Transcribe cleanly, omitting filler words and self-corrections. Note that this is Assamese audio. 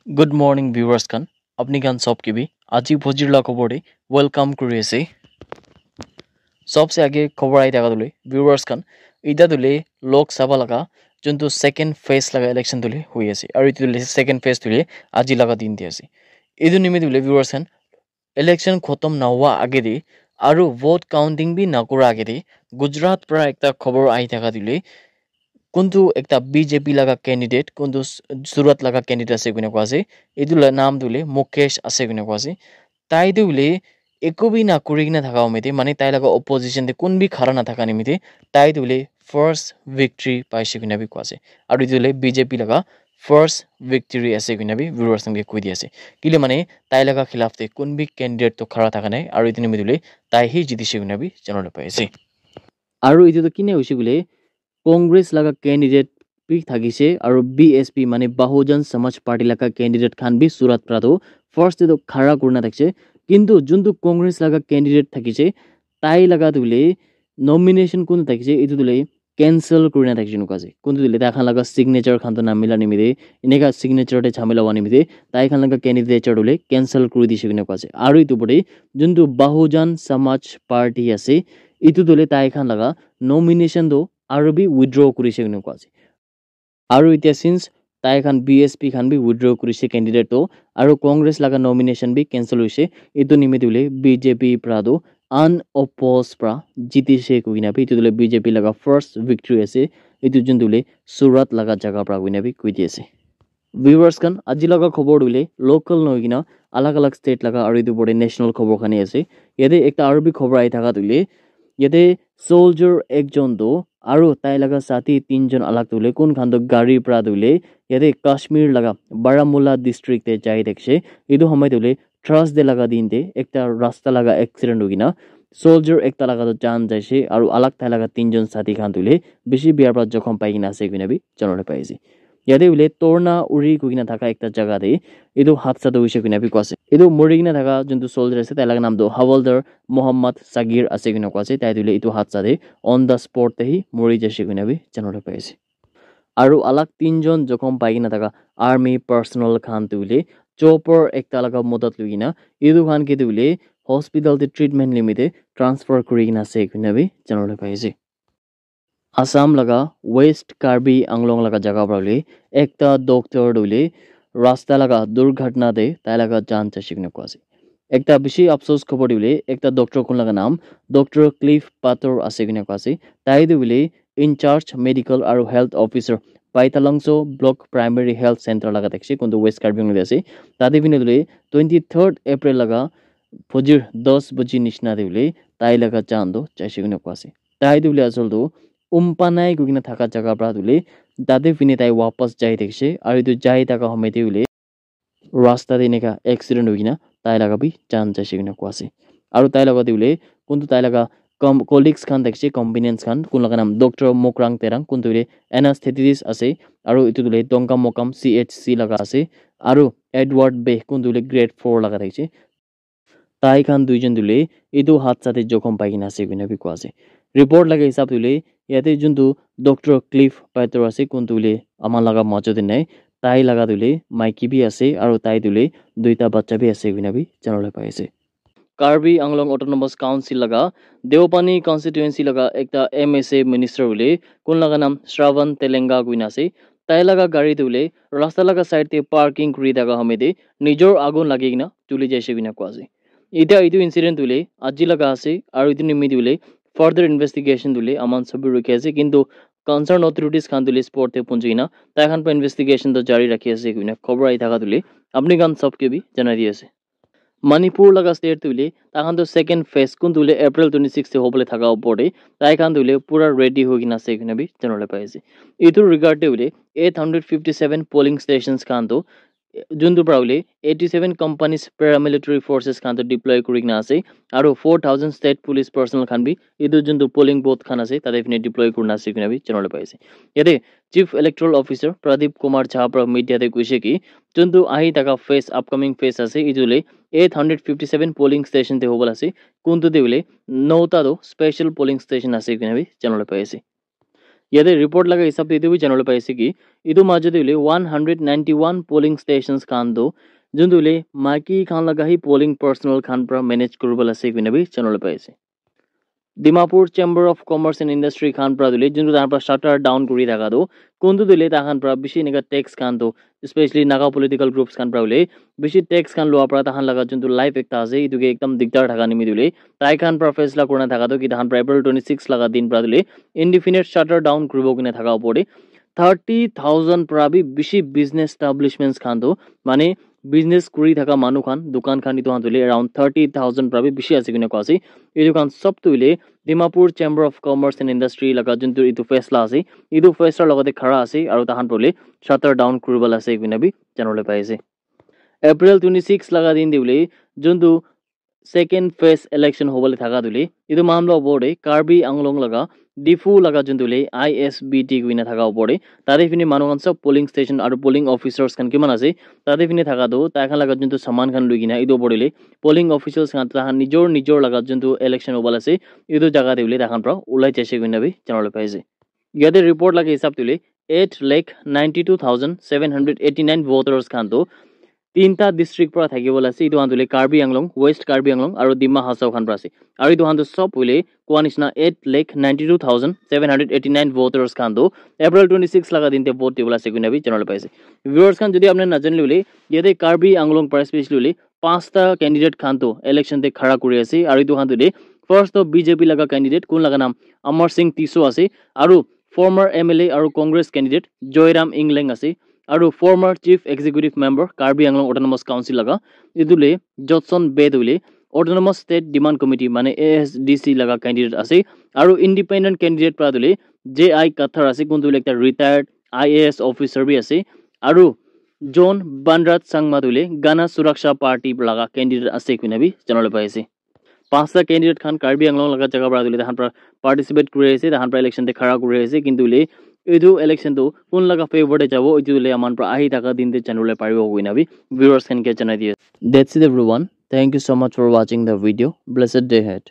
Good morning viewers kan apni kan sob kibi আজি ভজিৰ লা খবৰে ওয়েলকাম কৰি আছে सबसे आगे खबर आई थाका दुले viewers kan इदा दुले लोक सभा लगा जोंतु सेकेंड फेज लगा इलेक्शन दुले हुई আছে আৰু ইটো দুলে सेकेंड फेज दुले আজি लगा दिन দি আছে इदु Nimi Dhule viewers kan election खतम ना हुआ आगे दे আৰু ভোট কাউন্টিং বি না কৰা আগে দে গুজৰাট পৰা একটা খবৰ আই থাকা দিলে কোনটো একটা বিজেপি লাগা ক্যান্ডিডেট কোনটো সুরত লাগা ক্যান্ডিডেট আছে কোনে কোয়াছে এদুলা নাম দুলে মুকেশ আছে কোনে কোয়াছে তাই দুলে একবি না করি কিনা থাকা মিতে মানে তাই লাগা অপোজিশন দে কোন বি খারা না থাকা নিমিতে তাই দুলে ফার্স্ট ভিক্টরি পাইছে কোনে বি কোয়াছে আৰু দুলে বিজেপি লাগা ফার্স্ট ভিক্টরি আছে কোনে বি ভিউয়ার্স সঙ্গে কই দি আছে কিলে মানে তাই লাগা খিলাফতে কোন বি ক্যান্ডিডেট তো খারা থাকা নাই আৰু ইতিনি মিদুলে তাই হি জিতিছে কোনে বি জানলে পাইছে আৰু ইটো তো কিনে হইছে বলে कांग्रेस लगा कैंडिडेट भी থাকিছে আৰু বিএসপি মানে বহুজন সমাজ পার্টি লাগা कैंडिडेट খান বি সুরাত প্রাতো ফার্স্ট তো খাড়া করনা থাকছে কিন্তু যোনটো कांग्रेस লাগা कैंडिडेट থাকিছে তাই লাগা দুলে নমিনেশন কোন থাকিছে ইটো দুলে ক্যান্সেল করনা থাকছে নুকাছে কোন দুলে দেখা লাগা সিগনেচার খান তো নাম মিলা নিমিদে এনেকা সিগনেচারতে ঝামেলা ওয়া নিমিদে তাই খান লাগা ক্যান্ডিডেটৰ দুলে ক্যান্সেল কৰি দিছে কিনে কোৱাছে আৰু ইটো পৰে যোনটো বহুজন সমাজ পাৰ্টি আছে ইটো দুলে তাই খান লাগা নমিনেশন দো আৰু বি উইথড্ৰ কৰিছে কিনে কোৱাছে আৰু এতিয়া সিন্স তাই খান বিএসপি খান বি উইথড্ৰ কৰিছে ক্যান্ডিডেট তো আৰু কংগ্ৰেস লাগা নমিনেশন বি ক্যান্সেল হৈছে ইটো নিমিতে উলে বিজেপি প্ৰাদো আনঅপোজ প্ৰা জিতিছে কইনা বি ইটো দুলে বিজেপি লাগা ফাৰ্স্ট ভিক্টৰি আছে ইটো যোন দুলে সুৰাত লাগা জায়গা প্ৰা কইনা বি কই দি আছে ভিউয়াৰ্স খান আজি লাগা খবৰ দুলে লোকাল নয় কিনা আলাগ আলাগ স্টেট লাগা আৰু ইটো বড়ে ন্যাশনাল খবৰ খানি আছে ইয়াতে একটা আৰবি খবৰ আই থাকা দুলে ইয়াতে সোলজাৰ একজন তো আৰু তাই লাগা সাথী তিনজন আলাগ তুলে কোন খান গাড়ী পৰা তুলে ইয়াতে কাশ্মীৰ লাগা বাৰামুল্লা ডিস্ট্ৰিক্টে যাই দেখছে ইটো সময় তুলে ট্ৰাস দে লাগা দিনতে একটা ৰাস্তা লাগা এক্সিডেন্ট হইনা সোলজাৰ একটা লাগা তো জান যাইছে আৰু আলাগ তাই লাগা তিনজন সাথী খান তুলে বেশি বিয়াৰ পৰা জখম পাই কিনা আছে কিনা বি জানলে পাইছে ইয়াতে উলে তোরনা উৰি কইনা থাকা একটা জায়গাতে ইটো হাদসাটো হইছে কিনা বি কোৱাছে ইটো মৰি কিনা থাকা যোনটো সোলজাৰ আছে তাই লাগা নাম তো হাওলদাৰ মোহাম্মদ সাগিৰ আছে কিনা কোৱাছে তাই দিলে ইটো হাদসাতে অন দা স্পটতে হি মৰি যাইছে কিনা বি জানলে পাইছে আৰু আলাগ তিনজন জখম পাই কিনা থাকা আর্মি পার্সোনাল খান তুলে চোপর একটা লাগা মদত লই কিনা ইটো খান কে তুলে হসপিটালতে ট্রিটমেন্ট লিমিতে ট্রান্সফার করি কিনা আছে কিনা বি জানলে পাইছে আসাম লাগা ওয়েস্ট কার্বি আংলং লাগা জায়গা পাবলে একটা ডক্টর দুলে রাস্তা লাগা দুর্ঘটনা দে তাই লাগা জান চাষি কিনে কোয়াছে একটা বেশি আফসোস খবর দিলে একটা ডক্টর কোন লাগা নাম ডক্টর ক্লিফ পাথর আছে কিনে কোয়াছে তাই দিলে ইনচার্জ মেডিকেল আর হেলথ অফিসার পাইতালংস ব্লক প্রাইমারি হেলথ সেন্টার লাগা দেখছে কিন্তু ওয়েস্ট কার্বি আংলং আছে তাতে বিনে দিলে 23 এপ্রিল লাগা ফজির 10 বজি নিশনা দিলে তাই লাগা জান দো চাষি কিনে কোয়াছে তাই দিলে আসল তো উম্পানাই গিনা থাকা জায়গা পৰা তুলে তাতে পিনে তাই वापस যাই দেখছে আৰু ইটো যাই থাকা সময়তে উলে রাস্তাতে এনেকা এক্সিডেন্ট হৈ কিনা তাই লাগা বি জান যাইছে কিনা কোৱাছে আৰু তাই লগতে উলে কোনটো তাই লাগা কলিগস খান দেখছে কম্বিনেন্স খান কোন লাগা নাম ডক্টর মোকরাং তেরাং কোনটো উলে এনাস্থেটিস্ট আছে আৰু ইটো তুলে টংকা মকাম সিএইচসি লাগা আছে আৰু এডওয়ার্ড বে কোনটো উলে গ্রেড 4 লাগা দেখছে তাই খান দুইজন তুলে ইটো হাদসাতে জখম পাই কিনা আছে কিনা বি কোৱাছে রিপোর্ট লাগে হিসাব তুলে ইয়াতে যোনটো ডক্টর ক্লিফ পাইথর আছে কোনটো উলে আমার লাগা মাজতে নাই তাই লাগা তুলে মাইকি বি আছে আৰু তাই তুলে দুইটা বাচ্চা বি আছে কিনা বি জানলে পাইছে কার্বি আংলং অটোনমাস কাউন্সিল লাগা দেওপানি কনস্টিটুয়েন্সি লাগা একটা এমএসএ মিনিস্টার উলে কোন লাগা নাম শ্রাবণ তেলেঙ্গা গুইনা আছে তাই লাগা গাড়ি তুলে রাস্তা লাগা সাইডতে পার্কিং করি থাকা হমেদে নিজর আগুন লাগি কিনা তুলে যাইছে কিনা কোয়াছে এটা ইটো ইনসিডেন্ট তুলে আজি লাগা আছে আৰু ইটো নিমি তুলে ফার্দার ইনভেস্টিগেশন তুলে আমান সবই রুখে আছে কিন্তু কনসার্ন অথরিটিজ খান তুলে স্পটতে পৌঁছে কিনা তাই খান পর ইনভেস্টিগেশন তো জারি রাখি আছে কিনা খবর আই থাকা তুলে আপনি গান সবকে বি জানাই দিয়েছে মণিপুর লাগা স্টেট তুলে তাখান তো সেকেন্ড ফেজ কোন তুলে এপ্রিল 26 से होबले থাকা উপরে তাই খান তুলে পুরা রেডি হই কিনা আছে কিনা বি জানলে পাইছে ইতুর রিগার্ডে উলে 857 পোলিং স্টেশনস খান তো যোনটো প্ৰাউলে 87 কোম্পানিজ প্যাৰামিলিটাৰি ফোৰ্সেস খান তো ডিপ্লয় কৰি কিনা আছে আৰু 4000 স্টেট পুলিশ পার্সোনাল খান বি ইটো যোনটো পোলিং বুথ খান আছে তাতে ফিনে ডিপ্লয় করনা আছে কিনা বি জানলে পাইছে ইয়াতে চিফ ইলেক্ট্রাল অফিসার প্রদীপ কুমার ঝা প্ৰ মিডিয়াতে কৈছে কি যোনটো আহি থাকা ফেজ আপকামিং ফেজ আছে ইটোলে 857 পোলিং স্টেশন তে হবল আছে কোনটো দেউলে 9টা স্পেশাল পোলিং স্টেশন আছে কিনা বি জানলে পাইছে ইয়াতে রিপোর্ট লাগা হিসাব দিতে বি জানলে পাইছে কি ইদু মাঝে দিলে 191 পোলিং স্টেশনস খান দো যোনদুলে মাইকি খান লাগা হি পোলিং পার্সোনাল খান পৰা ম্যানেজ কৰবল আছে কিনা বি জানলে পাইছে Dimapur chamber of কমাৰ্স and industry খান পৰা দিলে যোনটো তাৰ পৰা শাটাৰ ডাউন কৰি থাকা দো কোনটো দিলে তাহান পৰা বেছি নেগা টেক্স খান দো স্পেশালি নাগা পলিটিক্যাল গ্ৰুপস খান পৰা দিলে বেছি টেক্স খান লোৱা পৰা তাহান লাগা যোনটো লাইফ একটা আছে ইটোকে একদম দিগদাৰ থাকা নিমি দিলে তাই খান পৰা ফেসলা কৰা থাকা দো কি তাহান পৰা এপ্ৰিল 26 লাগা দিন পৰা দিলে ইনডিফিনিট শাটাৰ ডাউন কৰিব কিনে থাকা ওপৰে 30,000 পৰা বি বেছি বিজনেস এস্টাব্লিশমেন্টস খান দো মানে বিজনেস কৰি থাকা মানুহ খান দোকান খান ইটো হান দিলে अराउंड 30,000 পৰা বি বেছি আছে কিনে কোৱাছি এই দোকান সব তুইলে Dimapur chamber of কমাৰ্স and industry লাগা যোনটো ইটো ফেসলা আছে ইটো ফেসলাৰ লগতে খৰা আছে আৰু তাহান পৰলে শাটাৰ ডাউন কৰিবল আছে কিনে বি জানলে পাইছে এপ্রিল 26 লাগা দিন দিলে যোনটো সেকেন্ড ফেজ ইলেকশন হবলে থাকা দিলে ইটো মামলা ওপরে কার্বি আংলং লাগা ডিফু লাগা যোনটোলে আইএসবিটি কিনে থাকা ওপরে তাতে ফিনি মানুহ সব পোলিং স্টেশন আৰু পোলিং অফিসার্স খান কিমান আছে তাতে ফিনি থাকা দো তাইখান লাগা যোনটো সামান খান লৈ কিনা ইটো পড়িলে পোলিং অফিসার্স খান তাহান নিজৰ লাগা যোনটো ইলেকশন হবল আছে ইটো জায়গা দিলে তাহান পৰা ওলাই যাইছে কিনা বি জানলে পাইছে ইয়াতে রিপোর্ট লাগে হিসাব দিলে 8,92,789 ভোটার্স খান তো তিনটা ডিস্ট্রিক্ট পৰা থাকিবল আছে ইটো হান্দুলে কাৰ্বি আংলং ওয়েস্ট কাৰ্বি আংলং আৰু ডিমা হাছাও খান পৰা আছে আৰু ইটো হান্দু সব হইলে কোৱা নিচিনা 8,92,789 ভোটার্স খান তো এপ্রিল 26 লাগা দিনতে ভোট দিবল আছে কিনা বি জানলে পাইছে ভিউয়ার্স খান যদি আপনি না জানলে হলে ইয়াতে কাৰ্বি আংলং পৰা স্পেশালি হলে পাঁচটা ক্যান্ডিডেট খান তো ইলেকশন তে খৰা কৰি আছে আৰু ইটো হান্দুলে ফাৰ্স্ট অফ বিজেপি লাগা ক্যান্ডিডেট কোন লাগা নাম অমৰ সিং টিসো আছে আৰু ফৰ্মাৰ এমএলএ আৰু কংগ্ৰেস ক্যান্ডিডেট জয়ৰাম ইংলেং আছে আৰু former chief executive member Karbi Anglong autonomous council লাগা ইদুলে জটসন বেদুলে অটোনমাস স্টেট ডিমান্ড কমিটি মানে এএসডিসি লাগা ক্যান্ডিডেট আছে আৰু ইন্ডিপেন্ডেন্ট ক্যান্ডিডেট পৰা দুলে জে আই কাথাৰ আছে কোনটো একটা ৰিটায়াৰ্ড আইএএস অফিসাৰ বি আছে আৰু জন বানৰাজ সাংমা দুলে গানা সুৰক্ষা পাৰ্টি লাগা ক্যান্ডিডেট আছে কিনাবি জানলে পাইছে পাঁচটা ক্যান্ডিডেট খান কাৰ্বি আংলং লাগা জায়গা পৰা দিলে তাহান পৰা পাৰ্টিসিপেট কৰি আছে তাহান পৰা ইলেকশন তে খৰা কৰি আছে কিন্তু লে এইটো ইলেকশন তো কোন লাগা ফেভাৰতে যাব এইটো লে আমান পৰা আহি থাকা দিনতে জানলে পাৰিব কইনাবি ভিউয়ার্স খান কে জানাই দিয়ে that's it everyone thank you so much for watching the video blessed day head